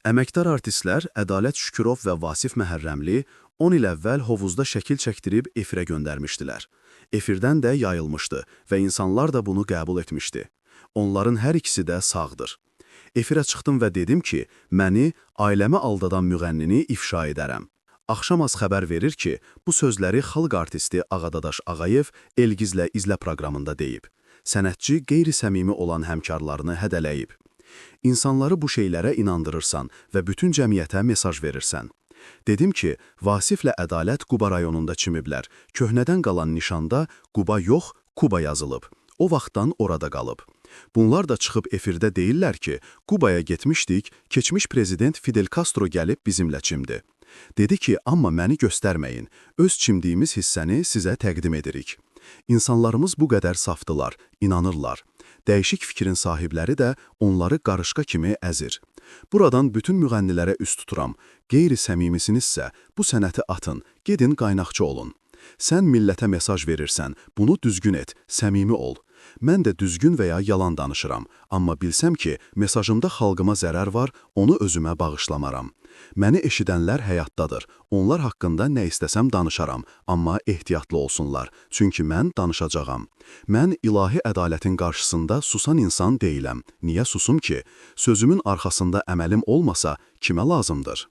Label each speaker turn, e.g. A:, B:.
A: Əməkdar artistlər Ədalət Şükürov və Vasif Məhərrəmli 10 il əvvəl hovuzda şəkil çəkdirib efirə göndərmişdilər. Efirdən də yayılmışdı və insanlar da bunu qəbul etmişdi. Onların hər ikisi də sağdır. Efirə çıxdım və dedim ki, məni ailəmi aldadan müğənnini ifşa edərəm. Axşamaz xəbər verir ki, bu sözləri xalq artisti Ağadadaş Ağayev Elgizlə İzlə proqramında deyib. Sənətçi qeyri-səmimi olan həmkarlarını hədələyib. İnsanları bu şeylərə inandırırsan və bütün cəmiyyətə mesaj verirsən. Dedim ki, Vasiflə Ədalət Quba rayonunda çimiblər. Köhnədən qalan nişanda Quba yox, Kuba yazılıb. O vaxtdan orada qalıb. Bunlar da çıxıb efirdə deyirlər ki, Qubaya getmişdik, keçmiş prezident Fidel Castro gəlib bizimlə çimdi. Dedi ki, amma məni göstərməyin, öz çimdiyimiz hissəni sizə təqdim edirik. İnsanlarımız bu qədər safdılar, inanırlar. Dəyişik fikrin sahibləri də onları qarışqa kimi əzir. Buradan bütün müğənnilərə üst tuturam. Qeyri-səmimisinizsə bu sənəti atın, gedin qaynaqçı olun. Sən millətə mesaj verirsən, bunu düzgün et, səmimi ol. Mən də düzgün və ya yalan danışıram, amma bilsəm ki, mesajımda xalqıma zərər var, onu özümə bağışlamaram. Məni eşidənlər həyatdadır, onlar haqqında nə istəsəm danışaram, amma ehtiyatlı olsunlar, çünki mən danışacağam. Mən ilahi ədalətin qarşısında susan insan deyiləm. Niyə susum ki? Sözümün arxasında əməlim olmasa, kimə lazımdır?